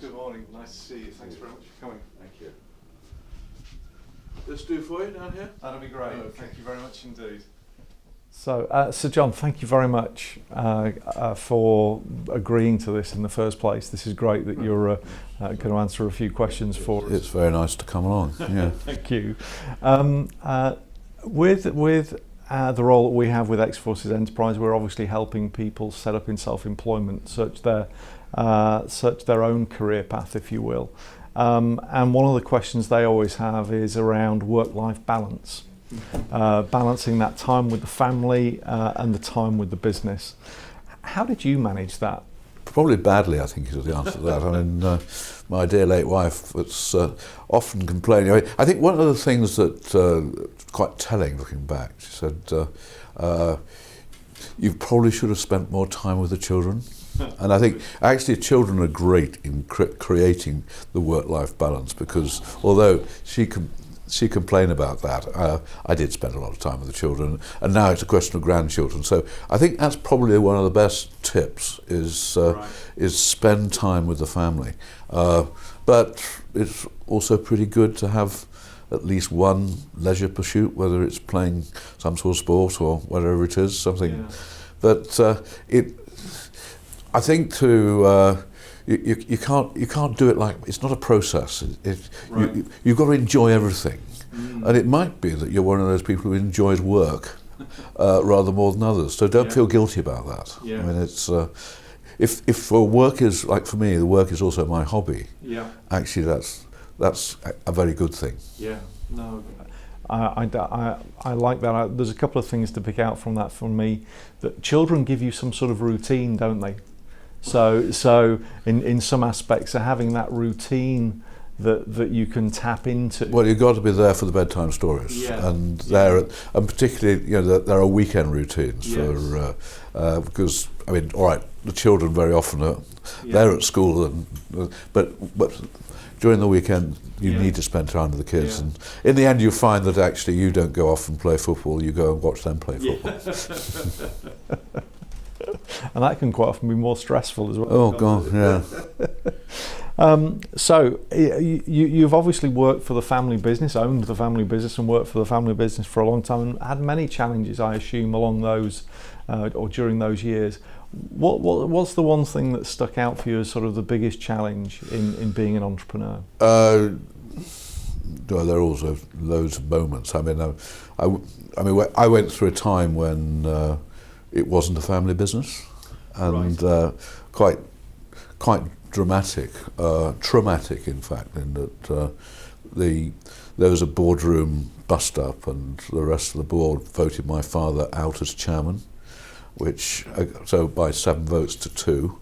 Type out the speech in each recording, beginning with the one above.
Good morning. Nice to see you. Thanks very much for coming. Thank you. This do for you down here? That'll be great. Okay. Thank you very much indeed. So, Sir John, thank you very much for agreeing to this in the first place. This is great that you're going to answer a few questions for us. It's very nice to come along. Yeah. Thank you. With the role that we have with X-Forces Enterprise, we're obviously helping people set up in self-employment, search their own career path, if you will. And one of the questions they always have is around work-life balance. Balancing that time with the family and the time with the business. How did you manage that? Probably badly, I think, is the answer to that. I mean, my dear late wife was often complaining. I think one of the things that quite telling looking back, she said, you probably should have spent more time with the children. And I think actually children are great in creating the work-life balance, because although she complained about that, I did spend a lot of time with the children, and now it's a question of grandchildren. So I think that's probably one of the best tips is spend time with the family. But it's also pretty good to have at least one leisure pursuit, whether it's playing some sort of sport or whatever it is, something. Yeah. But I think you can't do it like, it's not a process. Right. You've got to enjoy everything. And it might be that you're one of those people who enjoys work rather more than others. So don't feel guilty about that. Yeah. I mean, it's if work is, like for me, the work is also my hobby. Yeah. Actually, that's a very good thing. Yeah. No. I like that. There's a couple of things to pick out from that for me. That children give you some sort of routine, don't they? So in some aspects, having that routine that you can tap into. Well, you've got to be there for the bedtime stories, and and particularly, there are weekend routines for because I mean, all right, the children very often are they're at school, but during the weekend you need to spend time with the kids, and in the end you find that actually you don't go off and play football, you go and watch them play football. And that can quite often be more stressful as well. Oh God, yeah. So you've obviously worked for the family business, owned the family business, and worked for the family business for a long time, and had many challenges, I assume, along those or during those years. What's the one thing that stuck out for you as sort of the biggest challenge in being an entrepreneur? Well, there are also loads of moments. I mean, I went through a time when it wasn't a family business, and quite dramatic, traumatic in fact, in that there was a boardroom bust up, and the rest of the board voted my father out as chairman, which so by 7 votes to 2.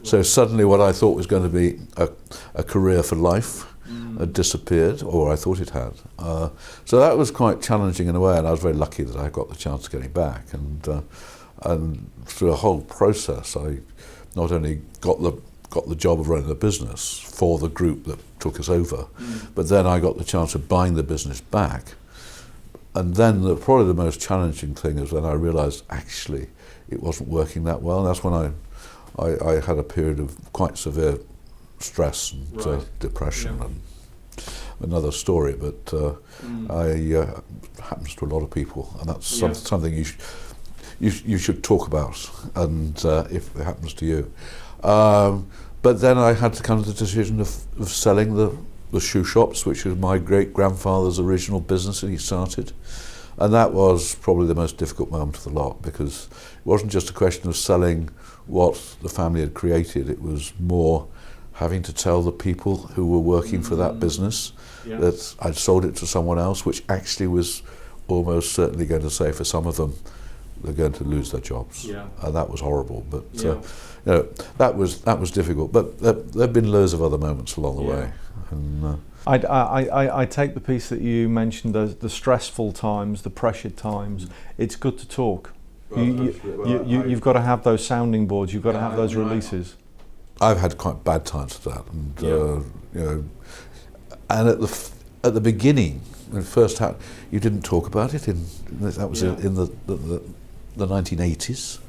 So suddenly what I thought was going to be a career for life had disappeared, or I thought it had. So that was quite challenging in a way, and I was very lucky that I got the chance of getting back. And through a whole process, I not only got the job of running the business for the group that took us over, but then I got the chance of buying the business back. And then probably the most challenging thing is when I realised actually it wasn't working that well. And that's when I had a period of quite severe stress and depression, and another story, but happens to a lot of people, and that's something you should talk about, and if it happens to you. But then I had to come to the decision of selling the shoe shops, which was my great-grandfather's original business that he started. And that was probably the most difficult moment of the lot, because it wasn't just a question of selling what the family had created, it was more having to tell the people who were working for that business that I'd sold it to someone else, which actually was almost certainly going to say for some of them they're going to lose their jobs. And that was horrible, but that was difficult. But there have been loads of other moments along the way. And, I take the piece that you mentioned, the stressful times, the pressured times. It's good to talk. You've got to have those sounding boards. You've got to have those releases. I've had quite bad times with that, and and at the beginning, when it first happened, you didn't talk about it. That was in the 1980s,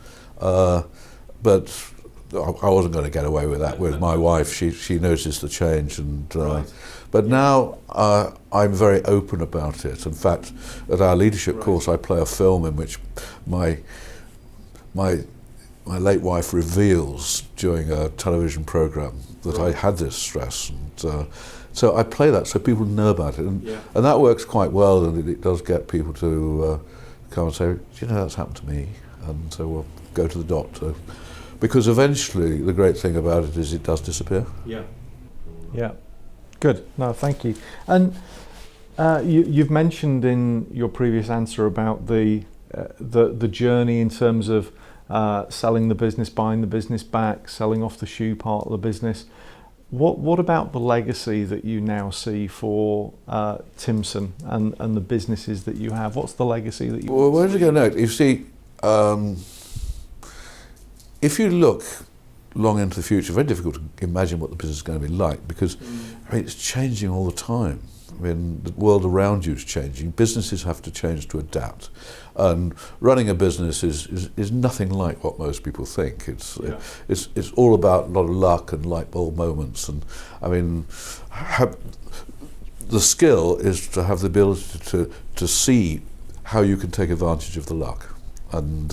but I wasn't going to get away with that with my wife. She noticed the change, and Right. but now I'm very open about it. In fact, at our leadership course, I play a film in which my late wife reveals during a television program that I had this stress, and so I play that so people know about it, and that works quite well, and it does get people to come and say, "Do you know that's happened to me?" And so we'll go to the doctor, because eventually the great thing about it is it does disappear. Yeah. Yeah, good. No, thank you. And you've mentioned in your previous answer about the journey in terms of selling the business, buying the business back, selling off the shoe part of the business. What about the legacy that you now see for Timpson and the businesses that you have? What's the legacy that you? Well, where does it go next? You see, if you look long into the future, very difficult to imagine what the business is going to be like, because I mean, it's changing all the time. I mean, the world around you is changing. Businesses have to change to adapt, and running a business is nothing like what most people think. It's all about a lot of luck and light bulb moments. And I mean, the skill is to have the ability to see how you can take advantage of the luck. And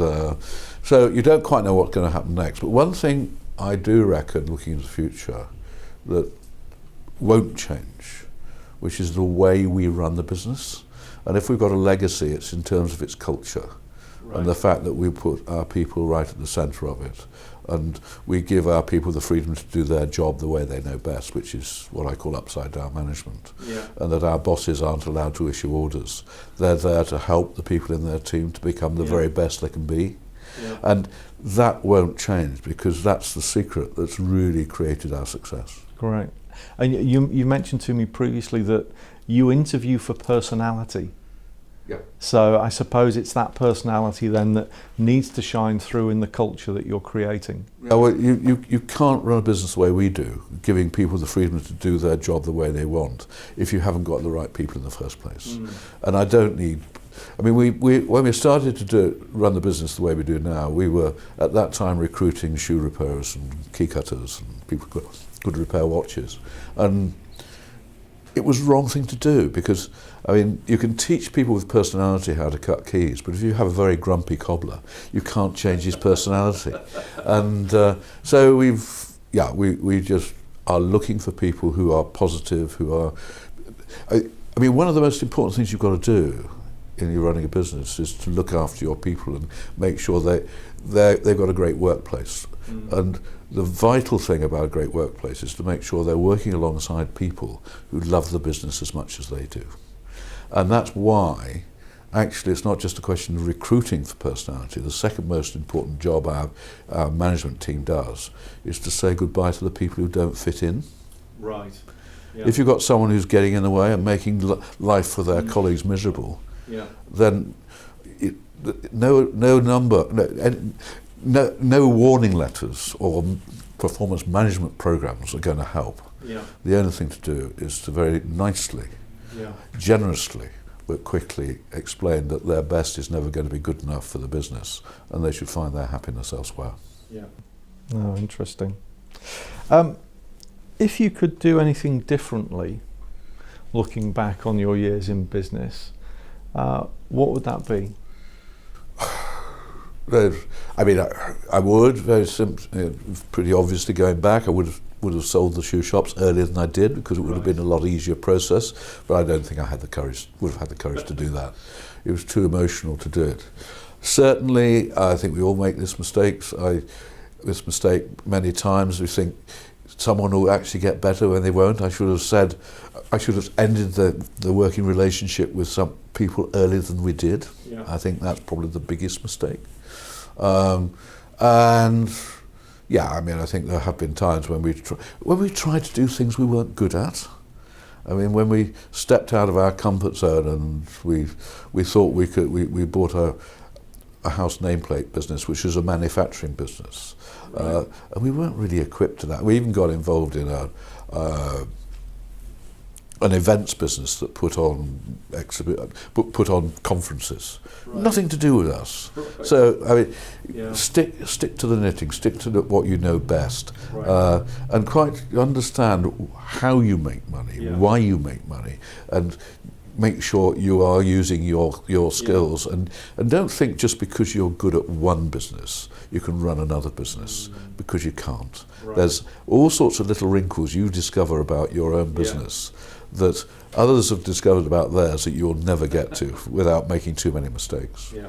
so you don't quite know what's going to happen next. But one thing I do reckon, looking into the future, that won't change, which is the way we run the business. And if we've got a legacy, it's in terms of its culture, and the fact that we put our people right at the centre of it, and we give our people the freedom to do their job the way they know best, which is what I call upside down management. And that our bosses aren't allowed to issue orders. They're there to help the people in their team to become the very best they can be. And that won't change, because that's the secret that's really created our success. Great. And you mentioned to me previously that you interview for personality. So I suppose it's that personality then that needs to shine through in the culture that you're creating. Well, you can't run a business the way we do, giving people the freedom to do their job the way they want, if you haven't got the right people in the first place. And I don't need... I mean, when we started to run the business the way we do now, we were at that time recruiting shoe repairers and key cutters and people who could repair watches. And it was the wrong thing to do, because, I mean, you can teach people with personality how to cut keys, but if you have a very grumpy cobbler, you can't change his personality. And so we just are looking for people who are positive, who are... I mean, one of the most important things you've got to do in your running a business is to look after your people and make sure they've got a great workplace. And the vital thing about a great workplace is to make sure they're working alongside people who love the business as much as they do. And that's why, actually, it's not just a question of recruiting for personality. The second most important job our management team does is to say goodbye to the people who don't fit in. Right. If you've got someone who's getting in the way and making life for their colleagues miserable, then no warning letters or performance management programs are going to help. The only thing to do is to very nicely, generously, but quickly explain that their best is never going to be good enough for the business, and they should find their happiness elsewhere. Oh, interesting. If you could do anything differently, looking back on your years in business, what would that be? I mean, I would, very simply, pretty obviously going back, I would have sold the shoe shops earlier than I did, because it would have been a lot easier process, but I don't think I had the courage, would have had the courage to do that. It was too emotional to do it. Certainly, I think we all make this mistake many times. We think someone will actually get better when they won't. I should have ended the working relationship with some people earlier than we did. I think that's probably the biggest mistake. And yeah, I mean, I think there have been times when we tried to do things we weren't good at. I mean, when we stepped out of our comfort zone and we thought we bought a house nameplate business, which is a manufacturing business, and we weren't really equipped to that. We even got involved in an events business that put on put on conferences. Right. Nothing to do with us. Right. So I mean, Yeah. stick to the knitting, stick to what you know best, Right. and quite understand how you make money, Yeah. why you make money, and make sure you are using your skills, and don't think just because you're good at one business you can run another business, because you can't. Right. There's all sorts of little wrinkles you discover about your own business that others have discovered about theirs that you'll never get to without making too many mistakes. Yeah.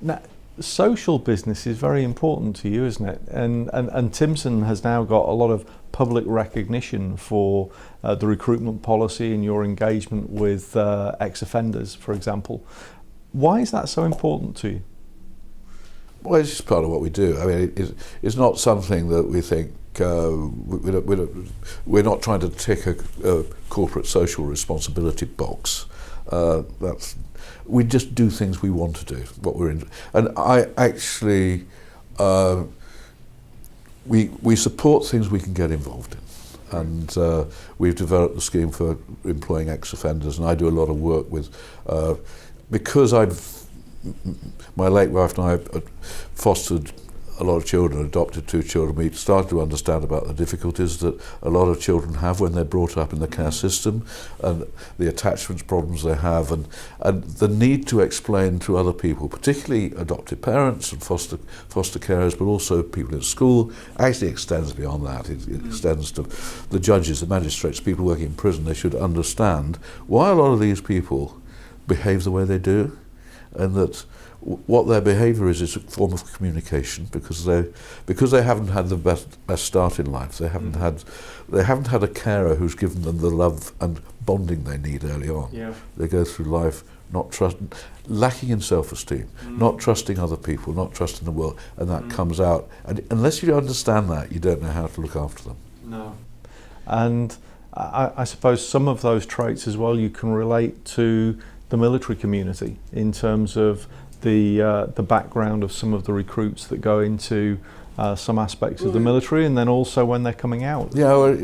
Now, social business is very important to you, isn't it? And Timpson has now got a lot of public recognition for the recruitment policy and your engagement with ex-offenders, for example. Why is that so important to you? Well, it's just part of what we do. I mean, it's not something that we think, we're not trying to tick a corporate social responsibility box. We just do things we want to do, what we're in. And I actually, we support things we can get involved in. And we've developed a scheme for employing ex-offenders, and I do a lot of work with, because my late wife and I fostered a lot of children, adopted 2 children. We started to understand about the difficulties that a lot of children have when they're brought up in the care system, and the attachment problems they have, and the need to explain to other people, particularly adoptive parents and foster carers, but also people in school. Actually extends beyond that. It extends to the judges, the magistrates, people working in prison. They should understand why a lot of these people behave the way they do, and that what their behaviour is a form of communication, because they haven't had the best start in life. They haven't had a carer who's given them the love and bonding they need early on. Yeah. They go through life lacking in self-esteem, not trusting other people, not trusting the world, and that comes out. And unless you understand that, you don't know how to look after them. No. And I suppose some of those traits as well you can relate to the military community in terms of the background of some of the recruits that go into some aspects of the military, and then also when they're coming out. Yeah, well,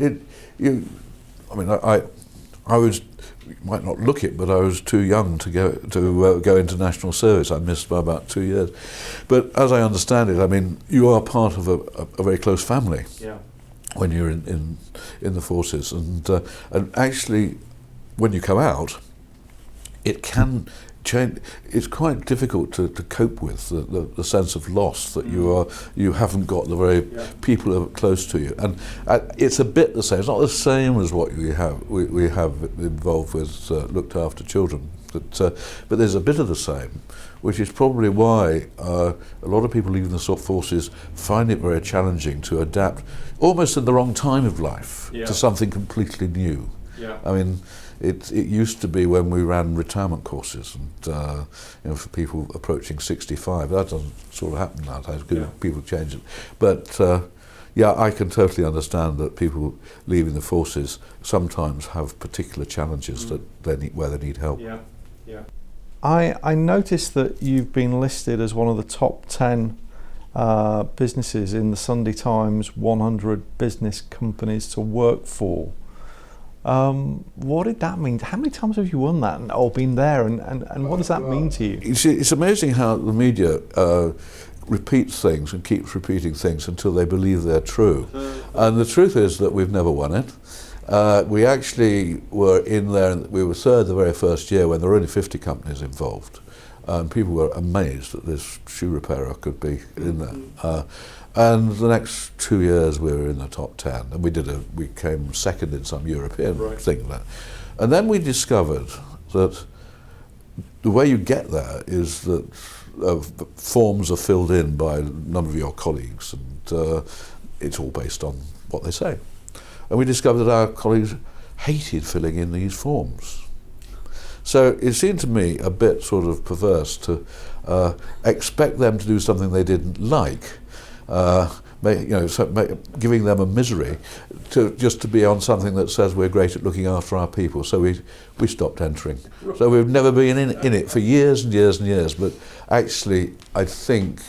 I was, you might not look it, but I was too young to go into national service. I missed by about 2 years. But as I understand it, I mean, you are part of a very close family. Yeah. When you're in the forces, and actually, when you come out, it can change. It's quite difficult to cope with the sense of loss that you haven't got the very people who are close to you, and it's a bit the same. It's not the same as what we have involved with looked after children, but there's a bit of the same, which is probably why a lot of people leaving the forces find it very challenging to adapt, almost in the wrong time of life, to something completely new. Yeah. I mean, it used to be when we ran retirement courses, and for people approaching 65, that doesn't sort of happen nowadays. People change it, but I can totally understand that people leaving the forces sometimes have particular challenges that where they need help. Yeah. Yeah. I noticed that you've been listed as one of the top 10 businesses in the Sunday Times 100 business companies to work for. What did that mean? How many times have you won that or been there, and what does that mean to you? It's amazing how the media repeats things and keeps repeating things until they believe they're true. And the truth is that we've never won it. We actually were in there, and we were third the very first year when there were only 50 companies involved. And people were amazed that this shoe repairer could be in there. And the next 2 years we were in the top 10, and we came second in some European thing there. And then we discovered that the way you get there is that forms are filled in by a number of your colleagues, and it's all based on what they say. And we discovered that our colleagues hated filling in these forms. So it seemed to me a bit sort of perverse to expect them to do something they didn't like, giving them a misery just to be on something that says we're great at looking after our people. So we stopped entering. So we've never been in it for years and years and years. But actually, I think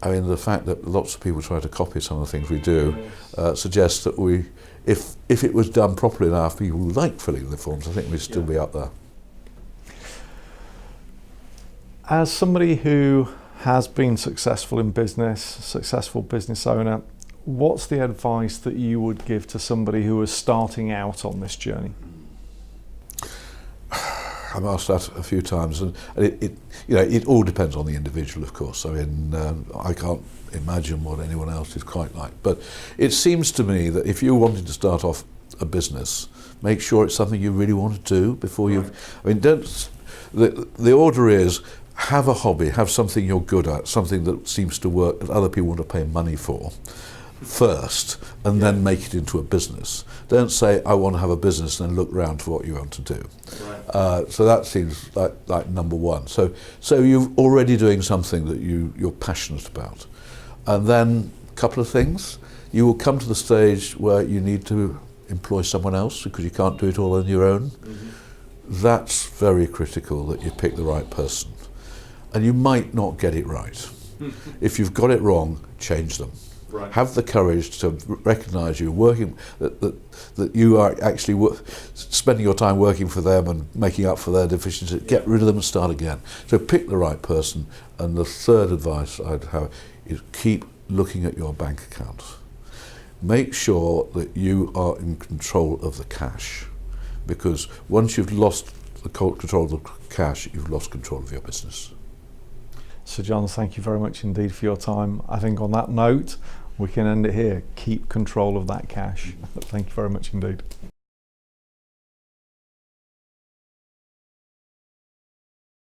I mean, the fact that lots of people try to copy some of the things we do suggests that if it was done properly enough, people who like filling the forms, I think we'd still be up there. As somebody who has been successful in business, successful business owner, what's the advice that you would give to somebody who is starting out on this journey? I've asked that a few times, and it all depends on the individual, of course. I mean, I can't imagine what anyone else is quite like, but it seems to me that if you're wanting to start off a business, make sure it's something you really want to do before you. I mean, the order is, have a hobby, have something you're good at, something that seems to work that other people want to pay money for first, and then make it into a business. Don't say, I want to have a business, and then look around for what you want to do. Right. So that seems like number one. So you're already doing something that you're passionate about. And then a couple of things. You will come to the stage where you need to employ someone else because you can't do it all on your own. Mm-hmm. That's very critical, that you pick the right person. And you might not get it right. If you've got it wrong, change them. Right. Have the courage to recognise you're working, that you are actually spending your time working for them and making up for their deficiencies. Get rid of them and start again. So pick the right person. And the third advice I'd have is keep looking at your bank account. Make sure that you are in control of the cash, because once you've lost the control of the cash, you've lost control of your business. Sir John, thank you very much indeed for your time. I think on that note, we can end it here. Keep control of that cash. Thank you very much indeed.